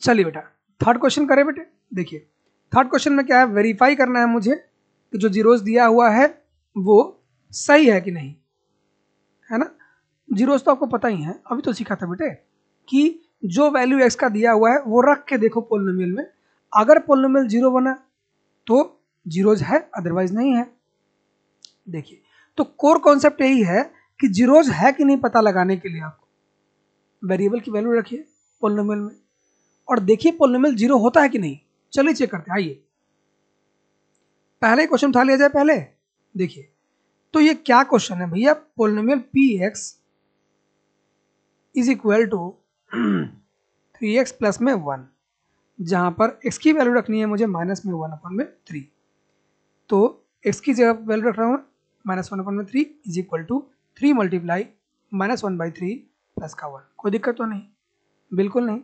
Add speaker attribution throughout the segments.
Speaker 1: चलिए बेटा third question करें बेटे। देखिए थर्ड क्वेश्चन में क्या है, वेरीफाई करना है मुझे कि जो जीरोस दिया हुआ है वो सही है कि नहीं, है ना। जीरोस तो आपको पता ही है, अभी तो सीखा था बेटे कि जो वैल्यू एक्स का दिया हुआ है वो रख के देखो पोलिनोमियल में, अगर पोलिनोमियल जीरो बना तो जीरोज है, अदरवाइज नहीं है। देखिए तो कोर कॉन्सेप्ट यही है कि जीरोज है कि नहीं पता लगाने के लिए आपको वेरिएबल की वैल्यू रखिए पोलिनोमियल में और देखिए पोलिनोमियल जीरो होता है कि नहीं। चलिए चेक करते हैं, आइए पहले क्वेश्चन उठा लिया जाए पहले। देखिए तो ये क्या क्वेश्चन है भैया, polynomial P x is equal to 3x plus में 1, जहां पर x की वैल्यू रखनी है मुझे माइनस में 1/3, तो x की जगह वैल्यू रख रहा हूँ -1/3 is equal to 3 multiply -1/3 plus का 1। कोई दिक्कत तो नहीं, बिल्कुल नहीं।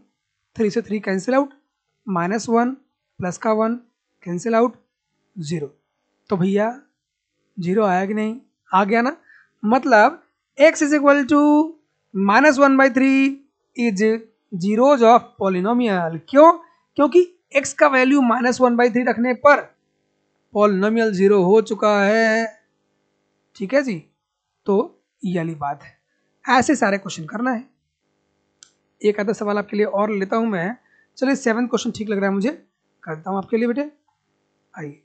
Speaker 1: 3 से 3 कैंसिल आउट, -1 प्लस का 1 कैंसिल आउट, 0। तो भैया जीरो आया कि नहीं, आ गया ना। मतलब x is equal to -1/3 is zeros of polynomial. क्यों? क्योंकि x का वैल्यू -1/3 रखने पर पॉलिनोमियल जीरो हो चुका है। ठीक है जी, तो ये वाली बात है। ऐसे सारे क्वेश्चन करना है। एक आधा सवाल आपके लिए और लेता हूं मैं। चलिए 7th क्वेश्चन ठीक लग रहा है मुझे, करता हूं आपके लिए बेटे। आइए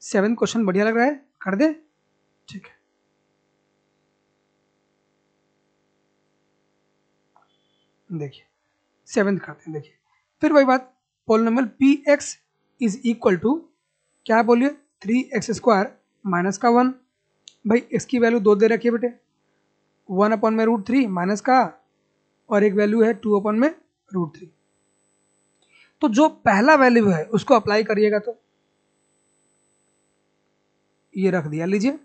Speaker 1: 7th क्वेश्चन बढ़िया लग रहा है, कर दे। ठीक है, देखिए 7th करते हैं। देखिए फिर वही बात, polynomial P x is equal to क्या बोलिए 3x² माइनस का 1। भाई x की वैल्यू 2 दे रखी है बेटे, 1/√3 माइनस का, और एक वैल्यू है 2/√3। तो जो पहला वैल्यू है उसको अप्लाई करिएगा, तो ये रख दिया लीजिए।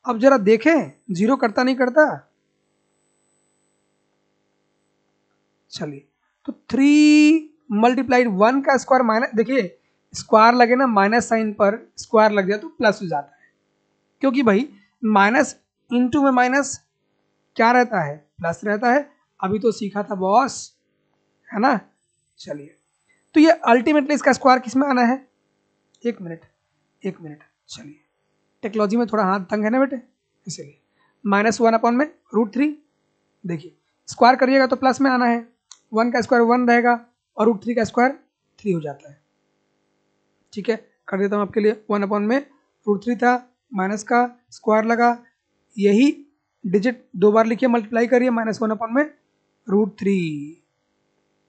Speaker 1: अब जरा देखें जीरो करता नहीं करता। चलिए तो 3 मल्टीप्लाइड 1 का स्क्वायर माइनस, देखिए स्क्वायर लगे ना माइनस साइन पर, स्क्वायर लग जाए तो प्लस हो जाता है, क्योंकि भाई माइनस इंटू में माइनस क्या रहता है, प्लस रहता है। अभी तो सीखा था बॉस, है ना। चलिए तो ये अल्टीमेटली इसका स्क्वायर किस में आना है, एक मिनट एक मिनट, चलिए टेक्नोलॉजी में थोड़ा हाथ तंग है ना बेटे, इसीलिए -1/√3। देखिए स्क्वायर करिएगा तो प्लस में आना है, 1 का स्क्वायर 1 रहेगा और √3 का स्क्वायर 3 हो जाता है। ठीक है, कर देता हूँ आपके लिए। 1/√3 था, माइनस का स्क्वायर लगा, यही डिजिट 2 बार लिखिए, मल्टीप्लाई करिए, -1/√3।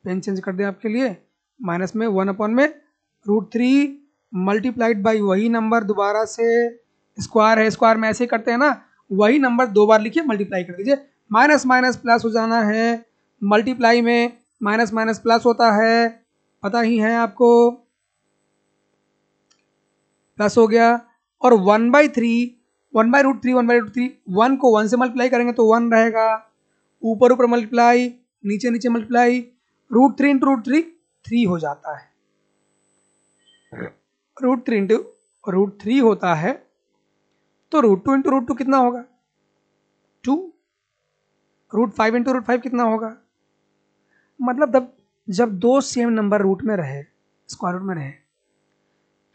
Speaker 1: पेन चेंज कर दें आपके लिए, माइनस में 1/√3 मल्टीप्लाइड बाई वही नंबर, दोबारा से स्क्वायर है, स्क्वायर में ऐसे करते हैं ना, वही नंबर 2 बार लिखिए, मल्टीप्लाई कर दीजिए। माइनस माइनस प्लस हो जाना है, मल्टीप्लाई में माइनस माइनस प्लस होता है, पता ही है आपको। प्लस हो गया, और 1/3 1/√3 1 को 1 से मल्टीप्लाई करेंगे तो 1 रहेगा, ऊपर ऊपर मल्टीप्लाई, नीचे नीचे मल्टीप्लाई, √3 इंटू √3 3 हो जाता है। √3 इंटू √3 होता है, तो √2 इंटू √2 कितना होगा, 2। √5 इंटू √5 कितना होगा, मतलब जब दो सेम नंबर रूट में रहे, स्क्वायर रूट में रहे,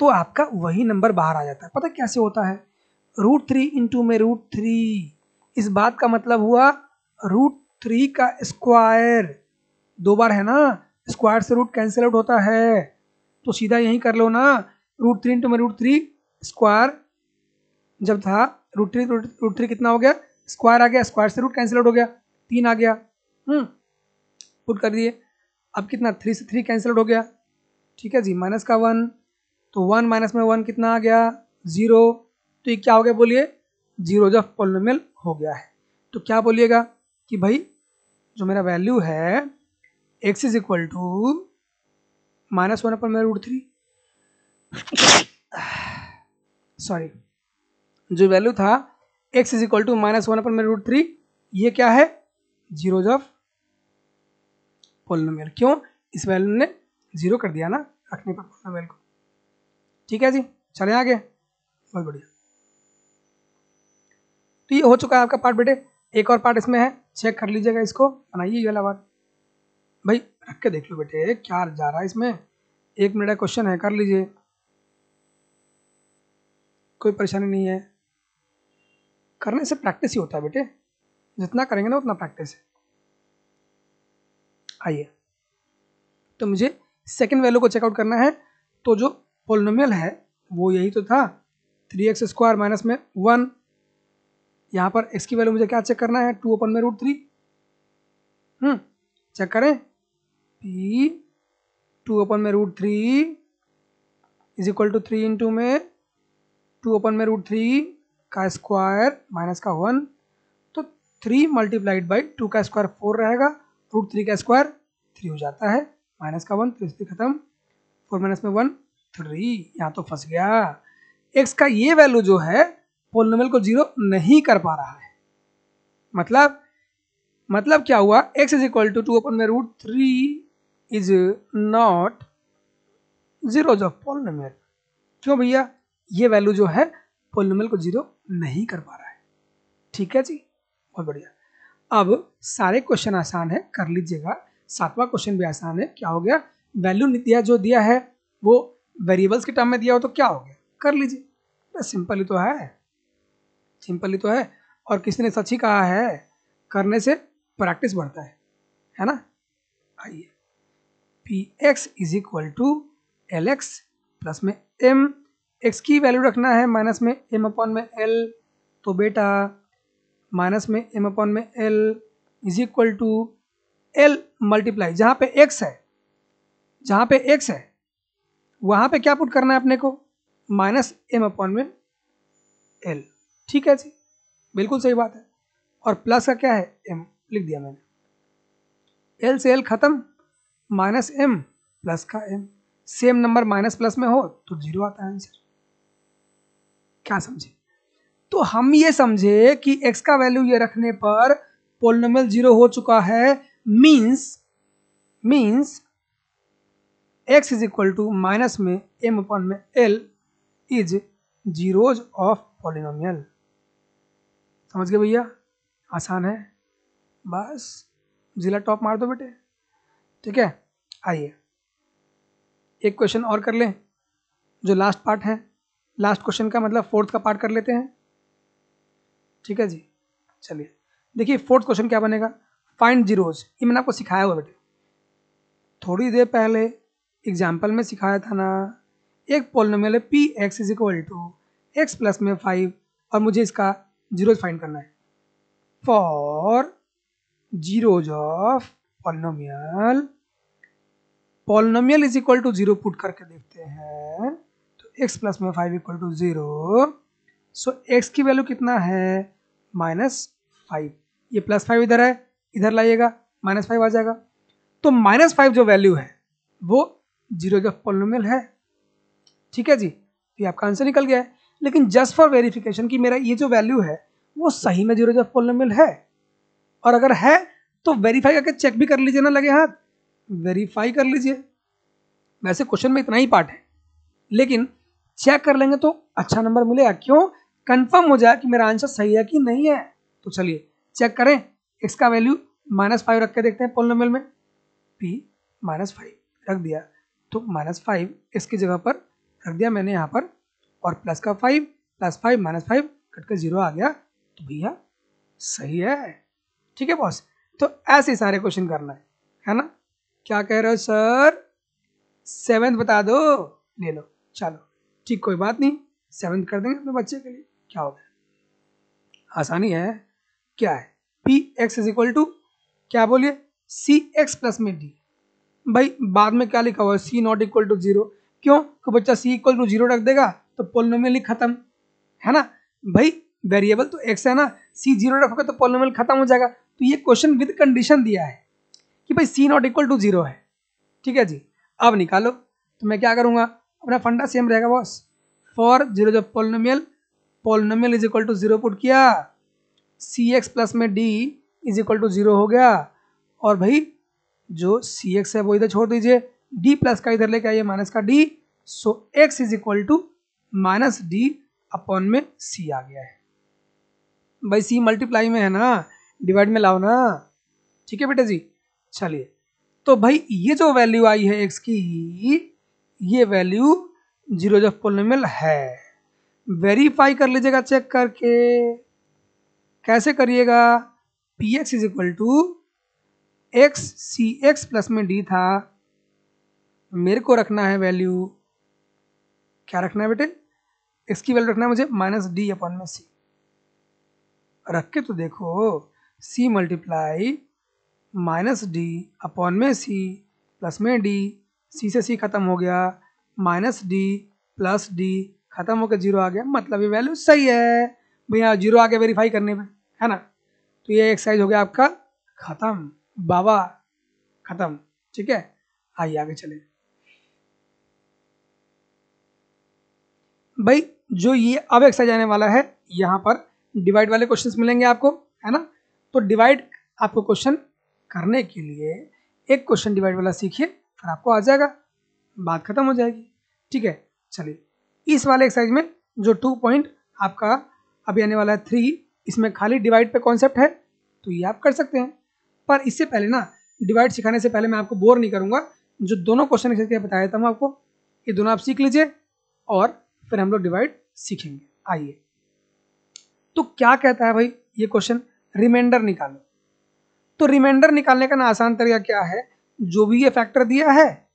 Speaker 1: तो आपका वही नंबर बाहर आ जाता है। पता कैसे होता है, √3 इंटू में √3, इस बात का मतलब हुआ √3 का स्क्वायर, 2 बार है ना, स्क्वायर से रूट कैंसिल आउट होता है, तो सीधा यही कर लो ना, √3 इंटू में √3 स्क्वायर जब था, √3 कितना हो गया, स्क्वायर आ गया, स्क्वायर से रूट कैंसिल आउट हो गया, 3 आ गया। पुट कर दिए, अब कितना 3 से 3 कैंसिल आउट हो गया। ठीक है जी, माइनस का 1, तो 1 माइनस में 1 कितना आ गया, 0। तो ये क्या हो गया बोलिए, जीरोज ऑफ पॉलिनोमियल हो गया है। तो क्या बोलिएगा कि भाई जो मेरा वैल्यू है x is equal to -1/√3, sorry, जो वैल्यू था x इज इक्वल टू -1/√3, ये क्या है, जीरोज ऑफ पॉलिनोमियल। क्यों, इस वैल्यू ने 0 कर दिया ना रखने पर पॉलिनोमियल को। ठीक है जी, चले आगे, बहुत बढ़िया। तो ये हो चुका है आपका पार्ट बेटे। एक और पार्ट इसमें है, चेक कर लीजिएगा, इसको बनाइए ये वाला पार्ट, भाई रख के देख लो बेटे क्या जा रहा है इसमें, 1 मिनट का क्वेश्चन है, कर लीजिए, कोई परेशानी नहीं है। करने से प्रैक्टिस ही होता है बेटे, जितना करेंगे ना उतना प्रैक्टिस है। आइए, तो मुझे सेकंड वैल्यू को चेकआउट करना है, तो जो पोलिनोमियल है वो यही तो था, 3x² माइनस में 1। यहाँ पर x की वैल्यू मुझे क्या चेक करना है, 2/√3। चेक करें, p 2/√3 is equal to 3 into में 2/√3 का स्क्वायर माइनस का 1, तो 3 मल्टीप्लाइड बाई 2 का स्क्वायर 4 रहेगा, √3 का स्क्वायर 3 हो जाता है, माइनस का 1, 3 खत्म, 4 माइनस में 1 3। यहाँ तो फंस गया, x का ये वैल्यू जो है पोलिनोमियल को 0 नहीं कर पा रहा है। मतलब क्या हुआ, x is equal to 2/√3 is not zeros of polynomial. क्यों भैया, ये वैल्यू जो है पोलिनोमियल को 0 नहीं कर पा रहा है। ठीक है जी, बहुत बढ़िया। अब सारे क्वेश्चन आसान है, कर लीजिएगा। 7वां क्वेश्चन भी आसान है। क्या हो गया, वैल्यू दिया जो दिया है वो वेरिएबल्स के टर्म में दिया हो तो क्या हो गया, कर लीजिए, बस सिंपल ही तो है, सिंपल ही तो है। और किसी ने सच ही कहा है, करने से प्रैक्टिस बढ़ता है ना। आइए, P x is equal to L X plus में एम, एक्स की वैल्यू रखना है माइनस में एम अपॉन में एल, तो बेटा माइनस में एम अपॉन में L is equal to L multiply, जहाँ पे एक्स है, जहाँ पे एक्स है वहाँ पे क्या पुट करना है अपने को, माइनस एम अपॉन में एल। ठीक है जी, बिल्कुल सही बात है। और प्लस का क्या है, एम लिख दिया मैंने, एल से एल खत्म, माइनस एम प्लस का M, same number minus plus में हो तो 0 आता है आंसर। क्या समझे, तो हम ये समझे कि x का वैल्यू ये रखने पर पोलिनोमियल 0 हो चुका है, means x is equal to minus में m अपॉन में l is zeros of polynomial. समझ गए भैया, आसान है, बस जिला टॉप मार दो बेटे। ठीक है, आइए एक क्वेश्चन और कर लें, जो लास्ट पार्ट है, लास्ट क्वेश्चन का मतलब 4th का पार्ट कर लेते हैं। ठीक है जी, चलिए देखिए 4th क्वेश्चन क्या बनेगा, फाइंड जीरोज। ये मैंने आपको सिखाया हुआ बेटे, थोड़ी देर पहले एग्जाम्पल में सिखाया था ना। एक पोलिनोमियल है P x is equal to x plus में 5, और मुझे इसका जीरोज फाइंड करना है। For zeros of polynomial is equal to 0 put करके देखते हैं, तो x प्लस में 5 इक्वल टू 0, सो x की वैल्यू कितना है, -5। ये +5 इधर है, इधर लाइएगा -5 आ जाएगा, तो -5 जो वैल्यू है वो जीरोज ऑफ पोलिनोमियल है। ठीक है जी, ये आपका आंसर निकल गया है। लेकिन जस्ट फॉर वेरिफिकेशन कि मेरा ये जो वैल्यू है वो सही में जीरोज ऑफ पोलिनोमियल है, और अगर है तो वेरीफाई करके चेक भी कर लीजिए ना, लगे हाथ वेरीफाई कर लीजिए। वैसे क्वेश्चन में इतना ही पार्ट है, लेकिन चेक कर लेंगे तो अच्छा नंबर मिलेगा। क्यों, कंफर्म हो जाए कि मेरा आंसर सही है कि नहीं है। तो चलिए चेक करें, x का वैल्यू -5 रख के देखते हैं पोलिनोमियल में, p -5 रख दिया, तो -5 इसकी जगह पर रख दिया मैंने यहाँ पर, और प्लस का 5 +5 -5 कट के 0 आ गया, तो भैया सही है। ठीक है बॉस, तो ऐसे ही सारे क्वेश्चन करना है ना। क्या कह रहे हो सर, 7th बता दो, ले लो, चलो ठीक, कोई बात नहीं, 7th कर देंगे अपने बच्चे के लिए, क्या हो गया, आसानी है। क्या है, P x is equal to क्या बोलिए, सी एक्स प्लस में डी। भाई बाद में क्या लिखा हुआ है, सी नॉट इक्वल टू 0, क्यों, कि बच्चा सी इक्वल टू 0 रख देगा तो पोलिनोमियल ही खत्म, है ना। भाई वेरिएबल तो एक्स है ना, सी 0 रखोगे तो पोलिनोमियल खत्म हो जाएगा। तो ये क्वेश्चन विद कंडीशन दिया है कि भाई सी नॉट इक्वल टू 0 है। ठीक है जी, अब निकालो, तो मैं क्या करूंगा, अपना फंडा सेम रहेगा बॉस, फॉर जीरो जब polynomial is equal to 0 put किया, सी एक्स प्लस में डी इज इक्वल टू 0 हो गया, और भाई जो सी एक्स है वो इधर छोड़ दीजिए, डी प्लस का इधर लेके आइए माइनस का D, so x is equal to minus D upon में सी आ गया है। भाई सी मल्टीप्लाई में है ना, डिवाइड में लाओ ना। ठीक है बेटा जी, चलिए तो भाई ये जो वैल्यू आई है एक्स की, ये वैल्यू जीरोज ऑफ पॉलिनोमियल है। वेरीफाई कर लीजिएगा चेक करके। कैसे करिएगा? P x is equal to x C x plus में डी था, मेरे को रखना है वैल्यू, क्या रखना है बेटे? इसकी वैल्यू रखना है मुझे माइनस डी अपॉन में सी। रख के तो देखो, C multiply minus D upon में सी प्लस में डी, सी से सी खत्म हो गया, माइनस डी प्लस डी खत्म होकर जीरो आ गया, मतलब ये वैल्यू सही है भैया, जीरो आ गया वेरीफाई करने में, है ना। तो ये एक्सरसाइज हो गया आपका खत्म बाबा, खत्म। ठीक है, आइए आगे चले भाई। जो ये अब एक्सरसाइज आने वाला है, यहाँ पर डिवाइड वाले क्वेश्चंस मिलेंगे आपको, है ना। तो डिवाइड आपको क्वेश्चन करने के लिए एक क्वेश्चन डिवाइड वाला सीखिए, फिर आपको आ जाएगा, बात खत्म हो जाएगी। ठीक है, चलिए इस वाले एक्सरसाइज में जो 2 पॉइंट आपका अभी आने वाला है 3, इसमें खाली डिवाइड पे कॉन्सेप्ट है, तो ये आप कर सकते हैं। पर इससे पहले ना, डिवाइड सिखाने से पहले मैं आपको बोर नहीं करूंगा, जो दोनों क्वेश्चन एक्सरसाइज बताया था मैं आपको, ये दोनों आप सीख लीजिए और फिर हम लोग डिवाइड सीखेंगे। आइए, तो क्या कहता है भाई ये क्वेश्चन, रिमाइंडर निकालो। तो रिमाइंडर निकालने का ना आसान तरीका क्या है, जो भी ये फैक्टर दिया है,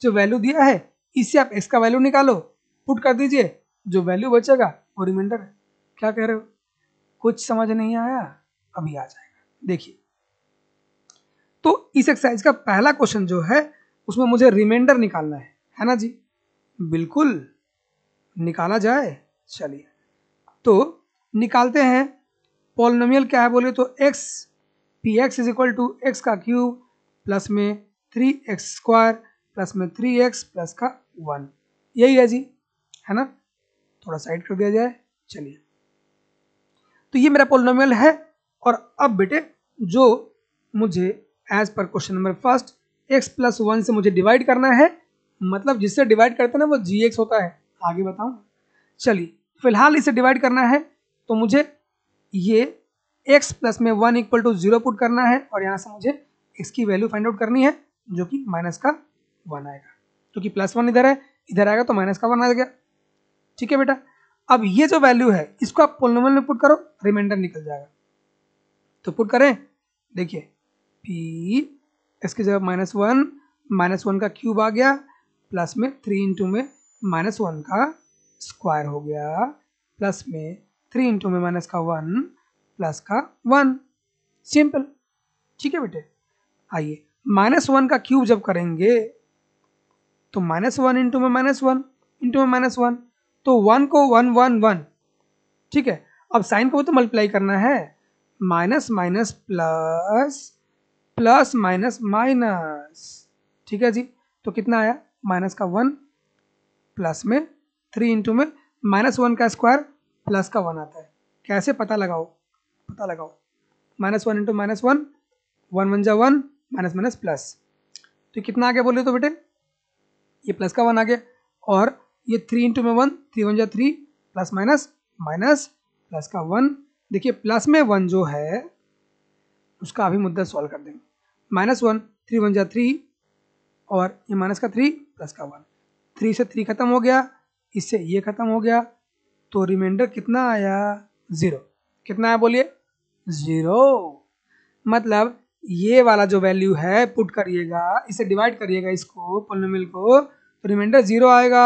Speaker 1: जो वैल्यू दिया है, इससे आप इसका वैल्यू निकालो, पुट कर दीजिए, जो वैल्यू बचेगा वो रिमाइंडर है। क्या कह रहे हो? कुछ समझ नहीं आया? अभी आ जाएगा, देखिए। तो इस एक्सरसाइज का पहला क्वेश्चन जो है, उसमें मुझे रिमाइंडर निकालना है ना जी। बिल्कुल निकाला जाए, चलिए तो निकालते हैं। पॉलिनोमियल क्या है बोले तो x, P x is equal to x का क्यूब प्लस में 3x स्क्वायर प्लस में 3x प्लस का 1, यही है जी, है ना। थोड़ा साइड कर दिया जाए, चलिए। तो ये मेरा पॉलिनोमियल है, और अब बेटे जो मुझे एज पर question number first x plus 1 से मुझे डिवाइड करना है, मतलब जिससे डिवाइड करते हैं ना वो gx होता है, आगे बताऊं। चलिए फिलहाल इसे डिवाइड करना है, तो मुझे ये x प्लस में 1 इक्वल टू 0 पुट करना है, और यहाँ से मुझे x की वैल्यू फाइंड आउट करनी है, जो कि माइनस का 1 आएगा, क्योंकि प्लस 1 इधर है, इधर आएगा तो माइनस का 1 आ गया। ठीक है बेटा, अब ये जो वैल्यू है इसको आप पॉलिनोमियल में पुट करो, रिमाइंडर निकल जाएगा। तो पुट करें, देखिए p इसकी जगह -1 का क्यूब आ गया, प्लस में 3 इंटू में -1 का स्क्वायर हो गया, प्लस में 3 इंटू में माइनस का 1 प्लस का 1, सिंपल। ठीक है बेटे, आइए -1 का क्यूब जब करेंगे तो -1 इंटू में -1 इंटू में -1, तो 1 को 1 1 1, ठीक है। अब साइन को तो मल्टीप्लाई करना है, minus minus plus plus minus minus, ठीक है जी। तो कितना आया, माइनस का 1 प्लस में 3 इंटू में -1 का स्क्वायर प्लस का 1 आता है। कैसे पता लगाओ, पता लगाओ, -1 इंटू -1, 1 1 जा 1, माइनस माइनस प्लस, तो कितना आ गया बोले तो बेटे, ये प्लस का 1 आ गया, और ये 3 इंटू में 1, 3 1 जा 3, प्लस माइनस माइनस प्लस का 1। देखिए प्लस में 1 जो है उसका अभी मुद्दा सॉल्व कर देंगे। -1, 3 1 जा 3, और ये माइनस का 3 प्लस का 1, 3 से 3 खत्म हो गया, इससे ये खत्म हो गया, तो रिमाइंडर कितना आया, 0। कितना आया बोलिए, 0। मतलब ये वाला जो वैल्यू है पुट करिएगा, इसे डिवाइड करिएगा इसको पॉलिनोमियल को, तो रिमाइंडर 0 आएगा।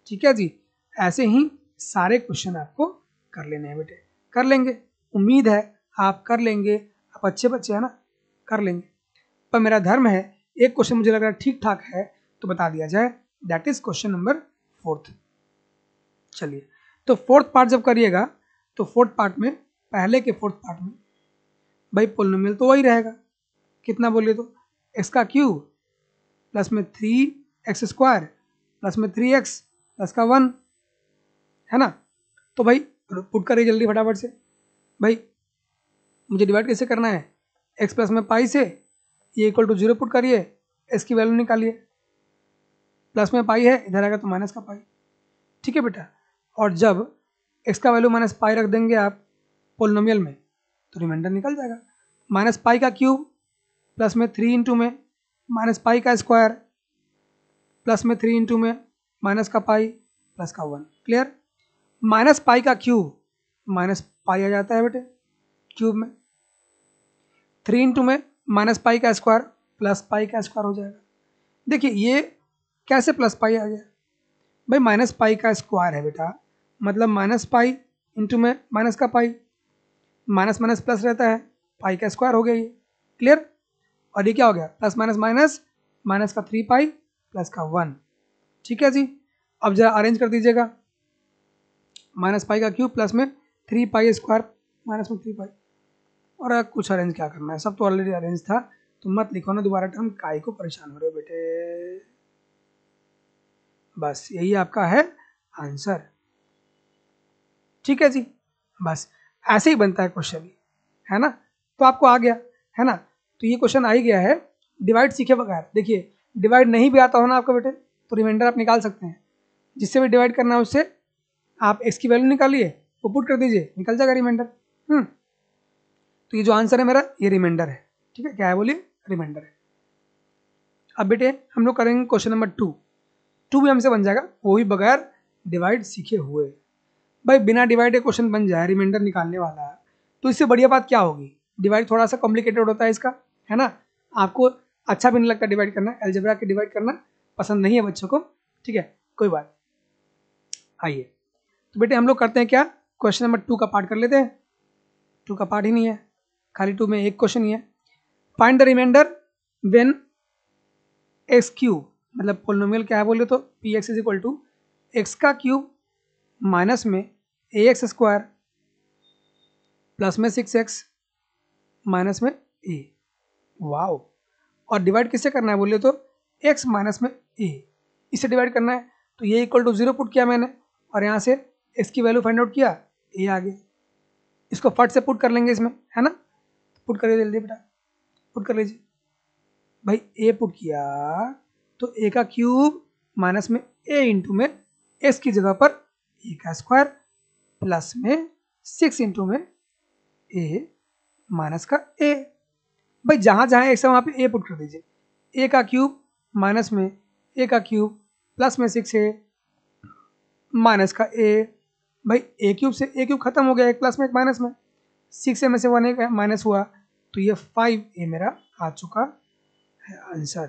Speaker 1: ठीक है जी, ऐसे ही सारे क्वेश्चन आपको कर लेने हैं बेटे, कर लेंगे, उम्मीद है आप कर लेंगे, आप अच्छे बच्चे हैं ना, कर लेंगे। पर मेरा धर्म है, एक क्वेश्चन मुझे लग रहा है ठीक ठाक है तो बता दिया जाए, दैट इज क्वेश्चन नंबर 4। चलिए, तो 4th पार्ट जब करिएगा, तो 4th पार्ट में, पहले के 4th पार्ट में भाई पॉलिनोमियल तो वही रहेगा, कितना बोलिए तो, x का क्यूब प्लस में 3x स्क्वायर प्लस में 3x प्लस का 1, है ना। तो भाई पुट करिए जल्दी फटाफट से। भाई मुझे डिवाइड कैसे करना है, x प्लस में पाई से, ये इक्वल टू 0 पुट करिए, s की वैल्यू निकालिए, प्लस में पाई है, इधर आएगा तो माइनस का पाई। ठीक है बेटा, और जब x का वैल्यू माइनस पाई रख देंगे आप पॉलिनोमियल में, तो रिमाइंडर निकल जाएगा। माइनस पाई का क्यूब प्लस में 3 इंटू में माइनस पाई का स्क्वायर प्लस में 3 इंटू में माइनस का पाई प्लस का 1। क्लियर। माइनस पाई का क्यूब माइनस पाई आ जाता है बेटे क्यूब में, 3 इंटू में माइनस पाई का स्क्वायर प्लस पाई का स्क्वायर हो जाएगा। देखिए ये कैसे प्लस पाई आ गया भाई, माइनस पाई का स्क्वायर है बेटा, मतलब माइनस पाई इंटू में माइनस का पाई, माइनस माइनस प्लस रहता है, पाई का स्क्वायर हो गया ये। क्लियर। और ये क्या हो गया, प्लस माइनस माइनस, माइनस का 3 पाई प्लस का 1। ठीक है जी। अब जरा अरेंज कर दीजिएगा, माइनस पाई का क्यूब प्लस में 3 पाई स्क्वायर माइनस में 3 पाई। और कुछ अरेंज क्या करना है, सब तो ऑलरेडी अरेंज था, तो मत लिखो ना दोबारा टर्म, काय को परेशान हो रहे हो बेटे। बस यही आपका है आंसर। ठीक है जी। बस ऐसे ही बनता है क्वेश्चन, है ना। तो आपको आ गया है ना, तो ये क्वेश्चन आ ही गया है डिवाइड सीखे बगैर। देखिए डिवाइड नहीं भी आता हो ना आपको बेटे, तो रिमाइंडर आप निकाल सकते हैं, जिससे भी डिवाइड करना है उससे आप एक्स की वैल्यू निकालिए, वो पुट कर दीजिए, निकल जाएगा रिमाइंडर। तो ये जो आंसर है मेरा, ये रिमाइंडर है। ठीक है, क्या है बोलिए, रिमाइंडर है। अब बेटे हम लोग करेंगे क्वेश्चन नंबर 2 भी हमसे बन जाएगा, वो भी बगैर डिवाइड सीखे हुए। भाई बिना डिवाइड के क्वेश्चन बन जाए, रिमाइंडर निकालने वाला है, तो इससे बढ़िया बात क्या होगी। डिवाइड थोड़ा सा कॉम्प्लिकेटेड होता है इसका, है ना, आपको अच्छा भी नहीं लगता डिवाइड करना, अलजेब्रा के डिवाइड करना पसंद नहीं है बच्चों को। ठीक है, कोई बात। आइए तो बेटे हम लोग करते हैं क्या, क्वेश्चन नंबर 2 का पार्ट कर लेते हैं। 2 का पार्ट ही नहीं है, खाली 2 में एक क्वेश्चन ही है। Find the reminder when x cube, मतलब पोलिनोमियल क्या है बोले तो P x is equal to x का क्यूब माइनस में ए एक्स स्क्वायर प्लस में 6x माइनस में ए। वाओ। और डिवाइड किससे करना है बोले तो x माइनस में ए, इससे डिवाइड करना है। तो ये इक्वल टू 0 पुट किया मैंने, और यहाँ से x की वैल्यू फाइंड आउट किया, ए आ गया। इसको फट से पुट कर लेंगे इसमें, है ना। पुट करिए जल्दी बेटा, पुट कर लीजिए भाई। ए पुट किया तो ए का क्यूब माइनस में ए इंटू में एक्स की जगह पर ए का स्क्वायर प्लस में 6 इंटू में ए माइनस का ए। भाई जहां जहां एक्स है वहां पे ए पुट कर दीजिए। ए का क्यूब माइनस में ए का क्यूब प्लस में 6 ए माइनस का ए। भाई ए क्यूब से ए क्यूब खत्म हो गया, एक प्लस में एक माइनस में, 6 ए में से 1 ए माइनस हुआ, तो ये 5 ए मेरा आ चुका है आंसर।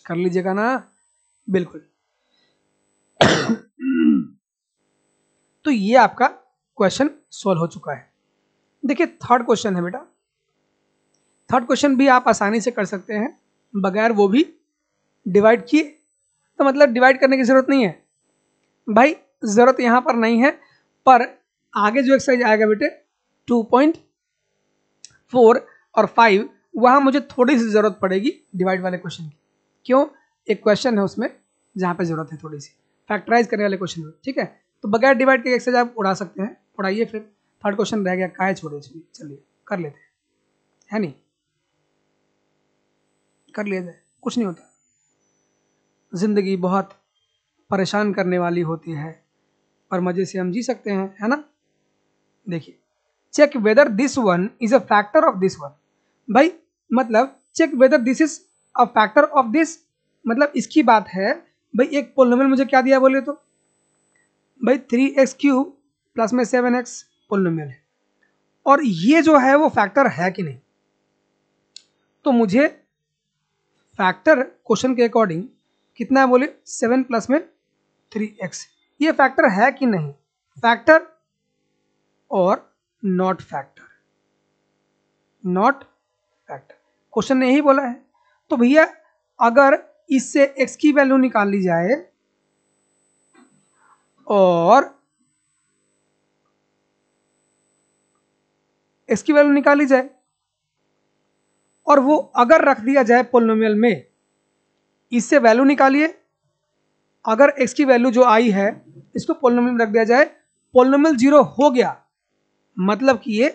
Speaker 1: कर लीजिएगा ना, बिल्कुल। तो ये आपका क्वेश्चन सॉल्व हो चुका है। देखिए थर्ड क्वेश्चन है बेटा, थर्ड क्वेश्चन भी आप आसानी से कर सकते हैं बगैर वो भी डिवाइड किए। तो मतलब डिवाइड करने की जरूरत नहीं है भाई, जरूरत यहां पर नहीं है, पर आगे जो एक्सरसाइज आएगा बेटे 2.4 और 5, वहां मुझे थोड़ी सी जरूरत पड़ेगी डिवाइड वाले क्वेश्चन की। क्यों, एक क्वेश्चन है उसमें जहां पे जरूरत है थोड़ी सी फैक्टराइज करने वाले क्वेश्चन में। ठीक है, तो बगैर डिवाइड के एक्सरसाइज आप उड़ा सकते हैं, उड़ाइए। फिर थर्ड क्वेश्चन रह गया, काय छोड़े, चलिए कर लेते हैं, है नहीं, कर लिया जाए, कुछ नहीं होता। जिंदगी बहुत परेशान करने वाली होती है, और मजे से हम जी सकते हैं, है ना। देखिए, check whether this one is a factor of this one. भाई मतलब check whether this is a factor of this, मतलब इसकी बात है। भाई एक पोलिनोमियल मुझे क्या दिया बोले तो भाई 3x क्यूब प्लस में 7x पोलिनोमियल है, और ये जो है वो फैक्टर है कि नहीं। तो मुझे फैक्टर क्वेश्चन के अकॉर्डिंग कितना है बोले 7 प्लस में 3x, ये फैक्टर है कि नहीं, फैक्टर और not factor, not factor question ने यही बोला है। तो भैया अगर इससे x की वैल्यू निकाल ली जाए और x की वैल्यू निकाली जाए और वो अगर रख दिया जाए पोलिनोमियल में, इससे वैल्यू निकालिए, अगर x की वैल्यू जो आई है इसको पोलिनोमियल में रख दिया जाए, पोलिनोमियल 0 हो गया मतलब कि ये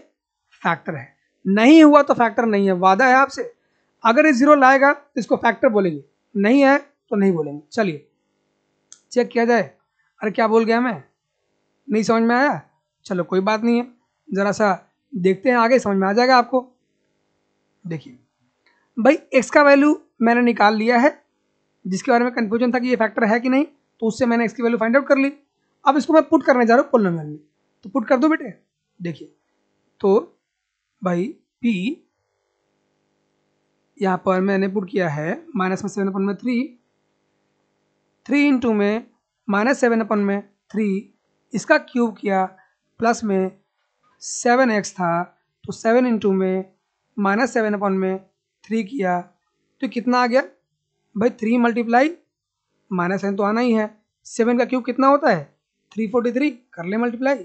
Speaker 1: फैक्टर है, नहीं हुआ तो फैक्टर नहीं है। वादा है आपसे, अगर ये 0 लाएगा तो इसको फैक्टर बोलेंगे, नहीं है तो नहीं बोलेंगे। चलिए चेक किया जाए। अरे क्या बोल गया मैं, नहीं समझ में आया, चलो कोई बात नहीं है, जरा सा देखते हैं आगे, समझ में आ जाएगा आपको। देखिए भाई x का वैल्यू मैंने निकाल लिया है, जिसके बारे में कंफ्यूजन था कि ये फैक्टर है कि नहीं, तो उससे मैंने x की वैल्यू फाइंड आउट कर ली। अब इसको मैं पुट करने जा रहा हूँ पोलिनोमियल में, तो पुट कर दो बेटे। देखिए तो भाई p यहाँ पर मैंने पुट किया है माइनस में 7/3, 3 इंटू में माइनस 7/3, इसका क्यूब किया, प्लस में 7x था तो 7 इंटू में माइनस 7/3 किया, तो कितना आ गया भाई 3 मल्टीप्लाई माइनस 7 तो आना ही है, 7 का क्यूब कितना होता है 343, कर ले मल्टीप्लाई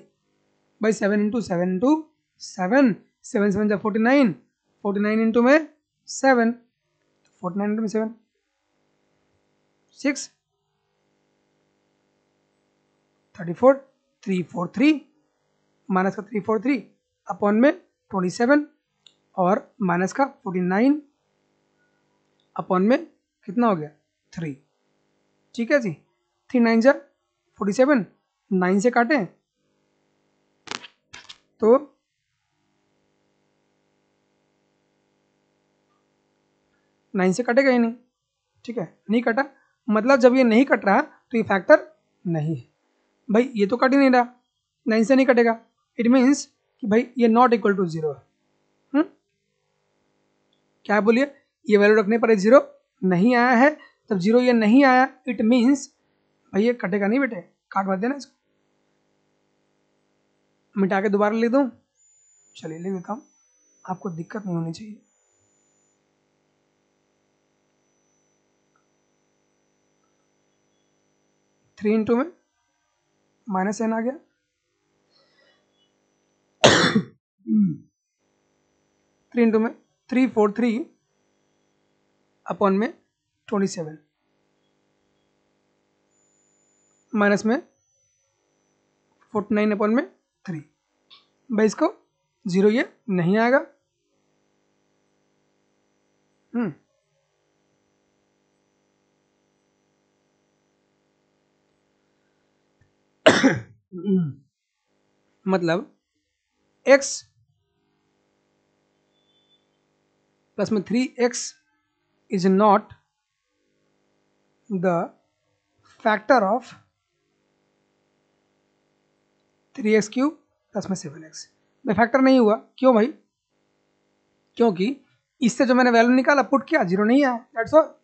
Speaker 1: भाई 7 इंटू 7 इंटू 7, 7 7 49, 49 इंटू में 7, 49 इंटू में 7 6 34, 343 माइनस का 343 अपॉन में 27 और माइनस का 49 अपॉन में कितना हो गया 3। ठीक है जी, 3 9 जा 47, 9 से काटें तो 9 से कटेगा ही नहीं। ठीक है, नहीं कटा, मतलब जब ये नहीं कट रहा तो ये फैक्टर नहीं है। भाई ये तो कट ही नहीं रहा, 9 से नहीं कटेगा, इट मीन्स कि भाई ये नॉट इक्वल टू 0 है। क्या बोलिए, ये वैल्यू रखने पर 0 नहीं आया है, तब 0 ये नहीं आया, इट मीन्स भाई ये कटेगा नहीं बेटे, काट मत देना इसको, मिटा के दोबारा लिख दूँ, चलिए लिख देता हूँ, आपको दिक्कत नहीं होनी चाहिए। थ्री इंटू में माइनस n आ गया, 3 इंटू में 343 अपॉन में 27 माइनस में 49 अपॉन में 3। भाई इसको 0 ये नहीं आएगा। मतलब x प्लस में 3x is not the factor of 3x cube plus में 7x। भाई फैक्टर नहीं हुआ, क्यों भाई, क्योंकि इससे जो मैंने वैल्यू निकाला पुट किया 0 नहीं आया, दैट्स ऑल।